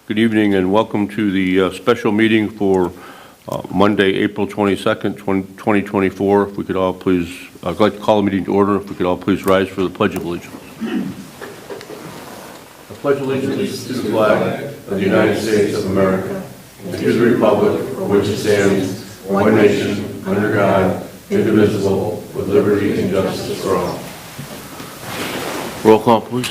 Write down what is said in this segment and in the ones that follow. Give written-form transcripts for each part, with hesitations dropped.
Good evening and welcome to the special meeting for Monday, April 22nd, 2024. If we could all please, I'd like to call the meeting to order. If we could all please rise for the Pledge of Allegiance. I pledge allegiance to the flag of the United States of America and to the republic for which it stands, one nation, under God, indivisible, with liberty and justice for all. Roll call, please.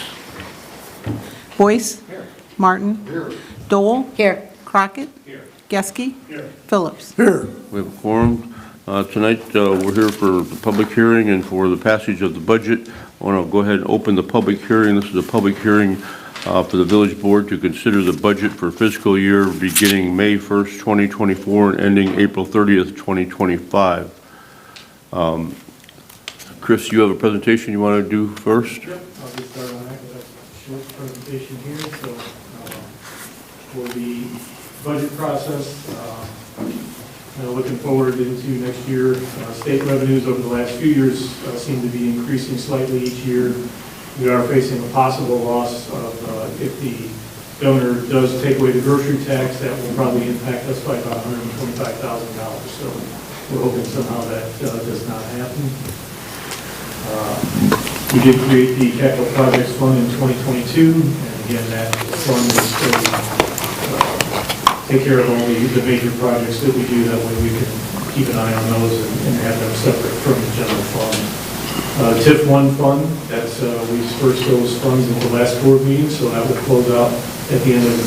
Boyce. Here. Martin. Here. Dole. Here. Crockett. Here. Geske. Here. Phillips. Here. We have a quorum. Tonight we're here for the public hearing and for the passage of the budget. I want to go ahead and open the public hearing. This is a public hearing for the village board to consider the budget for fiscal year beginning May 1st, 2024 and ending April 30th, 2025. Chris, you have a presentation you want to do first? Yep, I'll get started on that because that's a short presentation here. So for the budget process, looking forward into next year, state revenues over the last few years seem to be increasing slightly each year. We are facing a possible loss of, if the donor does take away the grocery tax, that will probably impact us by about $125,000. So we're hoping somehow that does not happen. We did create the capital projects fund in 2022, and again, that fund is to take care of all the major projects that we do. That way we can keep an eye on those and have them separate from the general fund. TIF 1 fund, that's we dispersed those funds at the last board meeting, so that will close out at the end of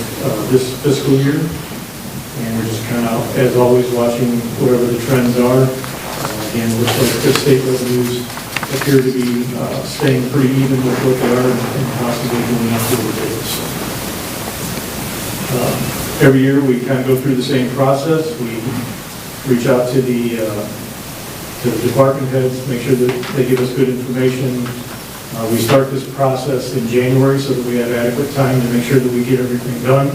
this fiscal year. And we're just kind of, as always, watching whatever the trends are. Again, looks like the state revenues appear to be staying pretty even with what they are and possibly going up a little bit. So, every year we kind of go through the same process. We reach out to the department heads, make sure that they give us good information. We start this process in January so that we have adequate time to make sure that we get everything done.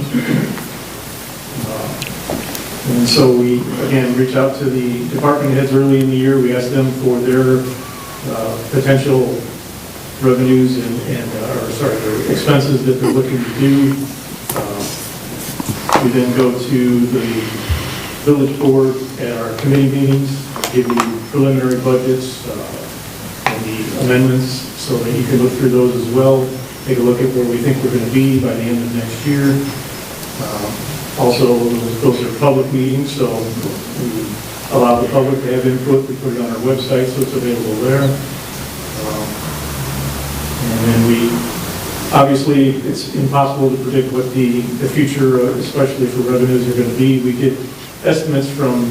And so we, again, reach out to the department heads early in the year. We ask them for their potential revenues and their expenses that they're looking to do. We then go to the village board at our committee meetings, give you preliminary budgets and the amendments so that you can look through those as well. Take a look at where we think we're going to be by the end of next year. Also, those are public meetings, so we allow the public to have input. We put it on our website, so it's available there. And then obviously, it's impossible to predict what the future, especially for revenues, are going to be. We get estimates from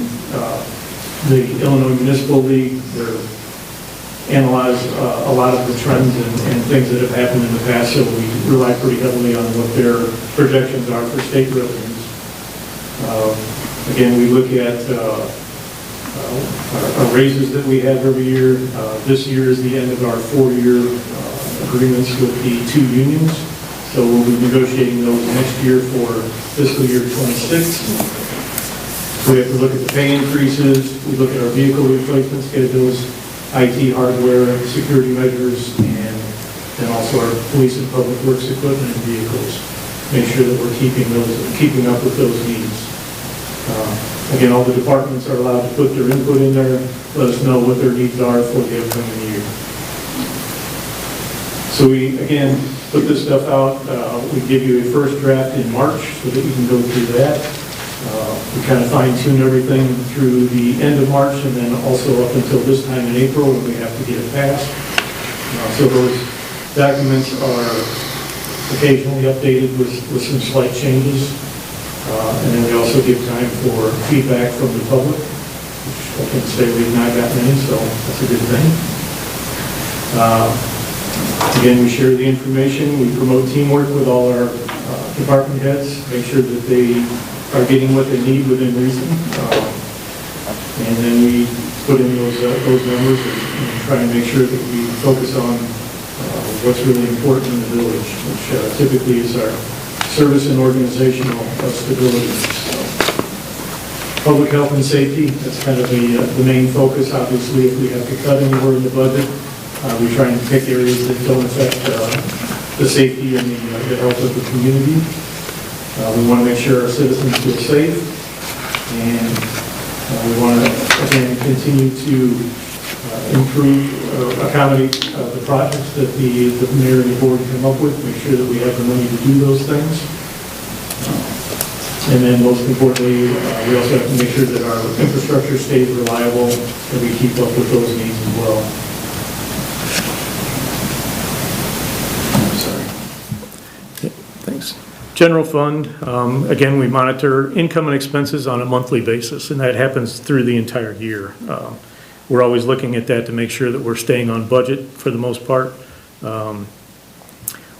the Illinois Municipal League. They're analyze a lot of the trends and things that have happened in the past, so we rely pretty heavily on what their projections are for state revenues. Again, we look at our raises that we have every year. This year is the end of our 4-year agreements with the 2 unions. So we'll be negotiating those next year for fiscal year 26. So we have to look at the pay increases. We look at our vehicle replacement schedules, IT hardware, security measures, and then also our police and public works equipment and vehicles. Make sure that we're keeping up with those needs. Again, all the departments are allowed to put their input in there, let us know what their needs are for the upcoming year. So we, again, put this stuff out. We give you a first draft in March so that you can go through that. We kind of fine-tune everything through the end of March and then also up until this time in April when we have to get it passed. So those documents are occasionally updated with some slight changes. And then we also give time for feedback from the public, which I can say we've not gotten any, so that's a good thing. Again, we share the information. We promote teamwork with all our department heads, make sure that they are getting what they need within reason. And then we put in those numbers and try and make sure that we focus on what's really important in the village, which typically is our service and organizational stability. So, public health and safety, that's kind of the main focus. Obviously, if we have to cut anywhere in the budget, we try and pick areas that don't affect the safety and the health of the community. We want to make sure our citizens feel safe, and we want to, again, continue to improve or accommodate the projects that the mayor and the board come up with, make sure that we have the money to do those things. And then most importantly, we also have to make sure that our infrastructure stays reliable, and we keep up with those needs as well. I'm sorry. Thanks. General fund, again, we monitor income and expenses on a monthly basis, and that happens through the entire year. We're always looking at that to make sure that we're staying on budget for the most part.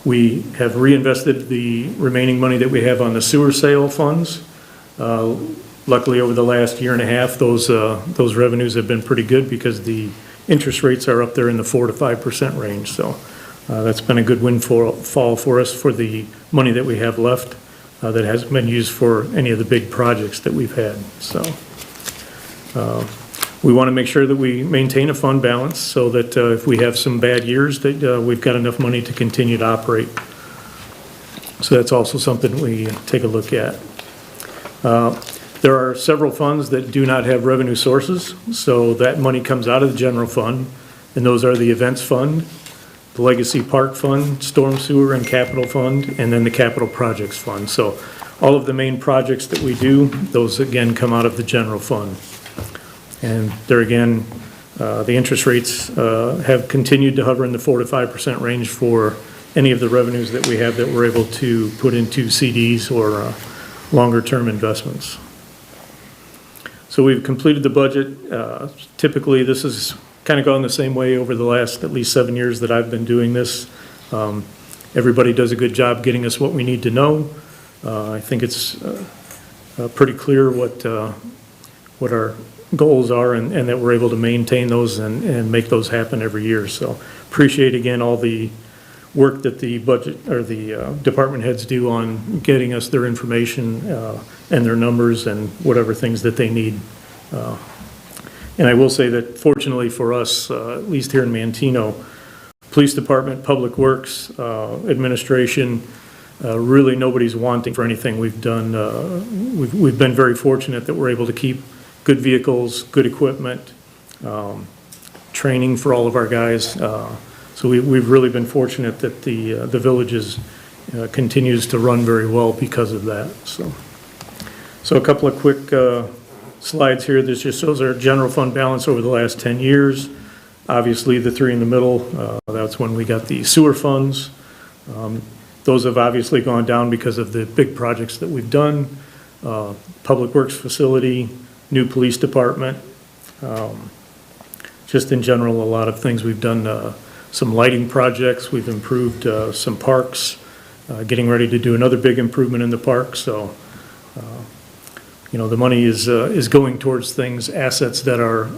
We have reinvested the remaining money that we have on the sewer sale funds. Luckily, over the last year and a half, those revenues have been pretty good because the interest rates are up there in the 4 to 5% range. So that's been a good windfall for us for the money that we have left that hasn't been used for any of the big projects that we've had. So we want to make sure that we maintain a fund balance so that if we have some bad years, that we've got enough money to continue to operate. So that's also something we take a look at. There are several funds that do not have revenue sources, so that money comes out of the general fund, and those are the events fund, the legacy park fund, storm sewer and capital fund, and then the capital projects fund. So all of the main projects that we do, those again come out of the general fund. And there again, the interest rates have continued to hover in the 4 to 5% range for any of the revenues that we have that we're able to put into CDs or longer term investments. So we've completed the budget. Typically, this has kind of gone the same way over the last at least 7 years that I've been doing this. Everybody does a good job getting us what we need to know. I think it's pretty clear what our goals are and that we're able to maintain those and make those happen every year. So appreciate again all the work that the budget or the department heads do on getting us their information and their numbers and whatever things that they need. And I will say that fortunately for us, at least here in Manteno, police department, public works, administration, really nobody's wanting for anything we've done. We've been very fortunate that we're able to keep good vehicles, good equipment, training for all of our guys. So we've really been fortunate that the village continues to run very well because of that. So a couple of quick slides here. This just shows our general fund balance over the last 10 years. Obviously, the three in the middle, that's when we got the sewer funds. Those have obviously gone down because of the big projects that we've done. Public Works facility, new police department. Just in general, a lot of things we've done. Some lighting projects, we've improved some parks, getting ready to do another big improvement in the park. So, the money is going towards things, assets that are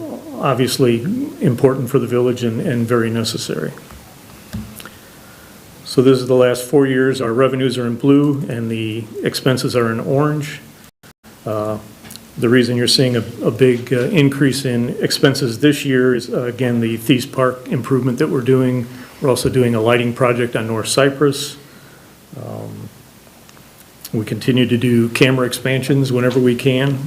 obviously important for the village and very necessary. So this is the last 4 years. Our revenues are in blue and the expenses are in orange. The reason you're seeing a big increase in expenses this year is, again, the Thies Park improvement that we're doing. We're also doing a lighting project on North Cypress. We continue to do camera expansions whenever we can.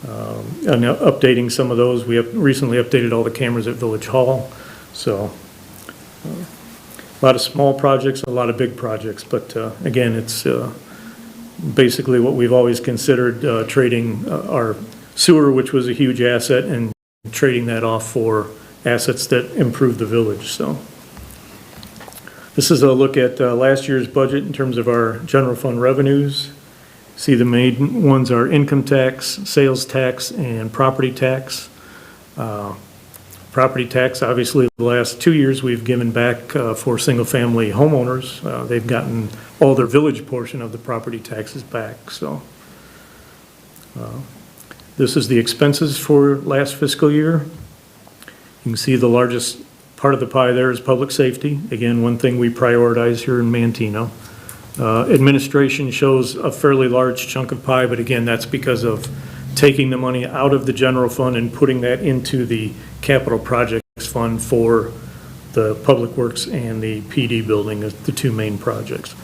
And updating some of those. We have recently updated all the cameras at Village Hall. So a lot of small projects, a lot of big projects. But again, it's basically what we've always considered, trading our sewer, which was a huge asset, and trading that off for assets that improve the village. So this is a look at last year's budget in terms of our general fund revenues. See, the main ones are income tax, sales tax, and property tax. Property tax, obviously, the last 2 years we've given back for single-family homeowners. They've gotten all their village portion of the property taxes back. So this is the expenses for last fiscal year. You can see the largest part of the pie there is public safety. Again, one thing we prioritize here in Manteno. Administration shows a fairly large chunk of pie, but again, that's because of taking the money out of the general fund and putting that into the capital projects fund for the public works and the PD building, the two main projects.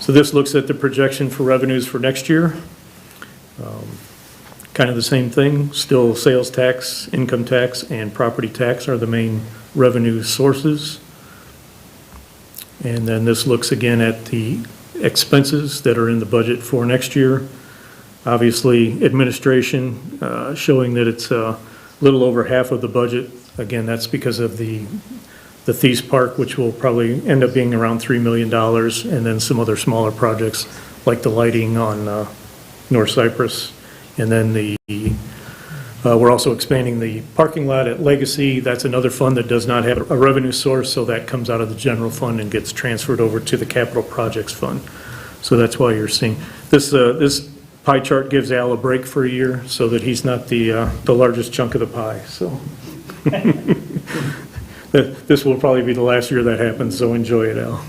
So this looks at the projection for revenues for next year. Kind of the same thing, still sales tax, income tax, and property tax are the main revenue sources. And then this looks again at the expenses that are in the budget for next year. Obviously, administration, showing that it's a little over half of the budget. Again, that's because of the Thies Park, which will probably end up being around $3 million, and then some other smaller projects like the lighting on North Cypress. And then we're also expanding the parking lot at Legacy. That's another fund that does not have a revenue source, so that comes out of the general fund and gets transferred over to the capital projects fund. So that's why you're seeing this pie chart gives Al a break for a year so that he's not the largest chunk of the pie. So this will probably be the last year that happens, so enjoy it, Al.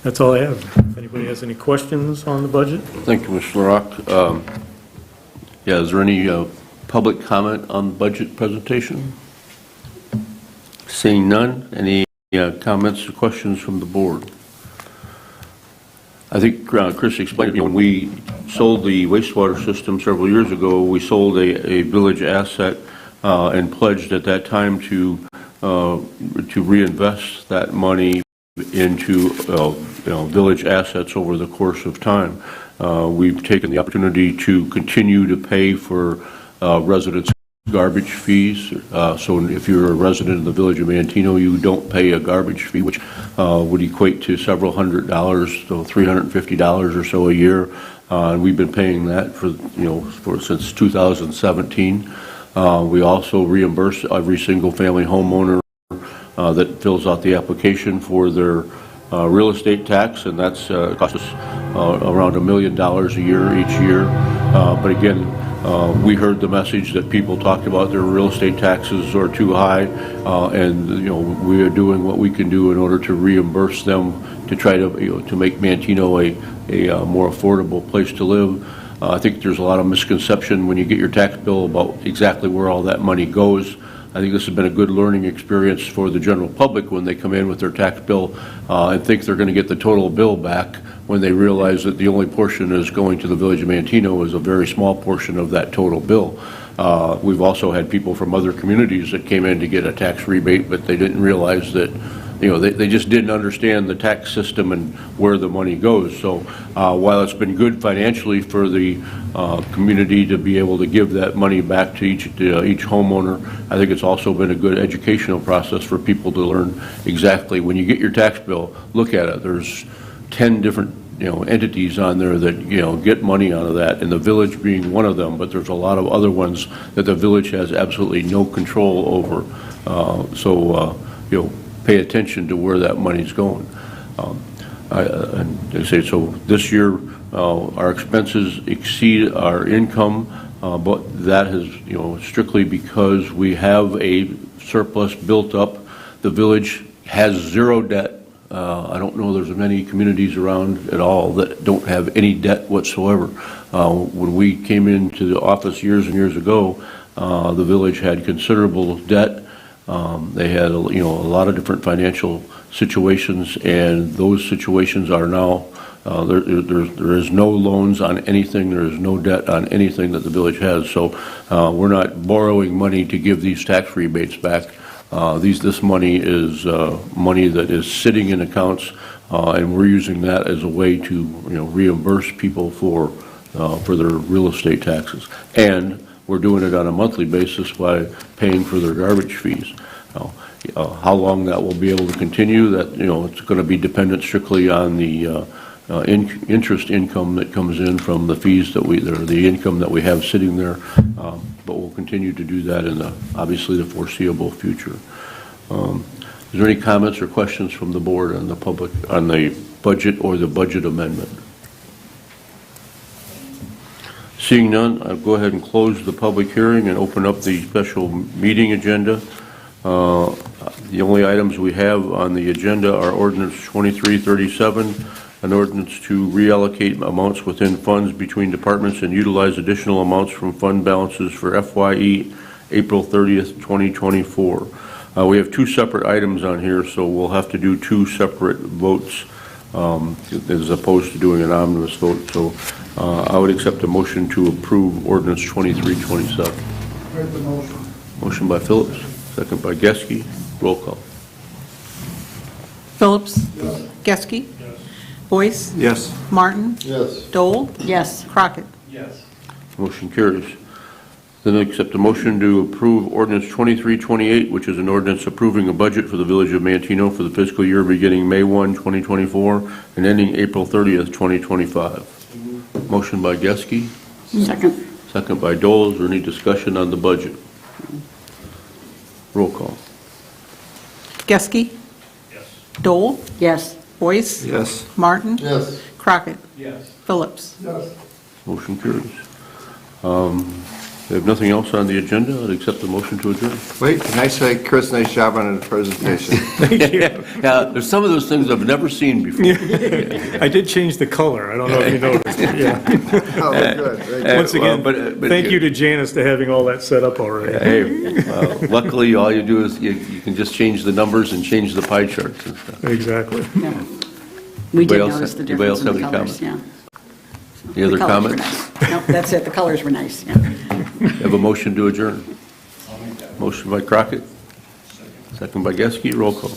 That's all I have. If anybody has any questions on the budget? Thank you, Mr. LaRock. Yeah, is there any public comment on the budget presentation? Seeing none, any comments or questions from the board? I think Chris explained, when we sold the wastewater system several years ago, we sold a village asset and pledged at that time to reinvest that money into village assets over the course of time. We've taken the opportunity to continue to pay for residents' garbage fees. So if you're a resident of the village of Manteno, you don't pay a garbage fee, which would equate to several $100s, so $350 or so a year. And we've been paying that for since 2017. We also reimburse every single family homeowner that fills out the application for their real estate tax, and that's costs us around $1 million a year each year. But again, we heard the message that people talked about their real estate taxes are too high, and we are doing what we can do in order to reimburse them to try to make Manteno a more affordable place to live. I think there's a lot of misconception when you get your tax bill about exactly where all that money goes. I think this has been a good learning experience for the general public when they come in with their tax bill and think they're going to get the total bill back, when they realize that the only portion is going to the village of Manteno is a very small portion of that total bill. We've also had people from other communities that came in to get a tax rebate, but they didn't realize that they just didn't understand the tax system and where the money goes. So while it's been good financially for the community to be able to give that money back to each homeowner, I think it's also been a good educational process for people to learn exactly, when you get your tax bill, look at it. There's 10 different entities on there that get money out of that, and the village being one of them, but there's a lot of other ones that the village has absolutely no control over. Pay attention to where that money's going. I say, so this year our expenses exceed our income, but that is strictly because we have a surplus built up. The village has zero debt. I don't know there's many communities around at all that don't have any debt whatsoever. When we came into the office years and years ago, the village had considerable debt. They had a lot of different financial situations, and those situations are now there is no loans on anything. There is no debt on anything that the village has. So we're not borrowing money to give these tax rebates back. This money is money that is sitting in accounts, and we're using that as a way to reimburse people for their real estate taxes. And we're doing it on a monthly basis by paying for their garbage fees. How long that will be able to continue, that it's going to be dependent strictly on the interest income that comes in from the fees that the income that we have sitting there. But we'll continue to do that in obviously the foreseeable future. Is there any comments or questions from the board on the public on the budget or the budget amendment? Seeing none, I'll go ahead and close the public hearing and open up the special meeting agenda. The only items we have on the agenda are ordinance 2337, an ordinance to reallocate amounts within funds between departments and utilize additional amounts from fund balances for FYE April 30th, 2024. We have two separate items on here, so we'll have to do two separate votes. as opposed to doing an omnibus vote. So I would accept a motion to approve ordinance 2327. Make the motion. Motion by Phillips, second by Geske. Roll call. Phillips. Geske. Boyce. Yes. Martin. Yes. Dole. Yes. Crockett. Yes. Motion carries. Then I accept a motion to approve ordinance 2328, which is an ordinance approving a budget for the village of Manteno for the fiscal year beginning May 1, 2024, and ending April 30th, 2025. Motion by Geske, Second. second by Dole. Is there any discussion on the budget? Roll call. Geske. Yes. Dole. Yes. Boyce. Yes. Martin. Yes. Crockett. Yes. Phillips. Yes. Motion carries. We have nothing else on the agenda. I'd accept the motion to adjourn. Wait, nice, Chris, nice job on the presentation. Yeah, there's some of those things I've never seen before. I did change the color, I don't know if you noticed, but yeah. Oh, good. Very good. Once again, but- thank you to Janice to having all that set up already. Hey, luckily, all you do is you can just change the numbers and change the pie charts and stuff. Exactly. Yeah. We did Anybody else- notice the anybody else difference in the have any colors, yeah. Any other The colors were comments? nice. No, that's it, the colors were nice, yeah. Have a motion to adjourn. Motion by Crockett. Second by Geske. Roll call.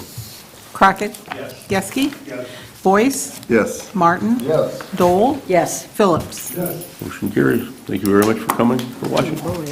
Crockett. Yes. Geske. Yes. Boyce. Yes. Martin. Yes. Dole. Yes. Phillips. Yes. Motion carries. Thank you very much for coming, for watching. Boy.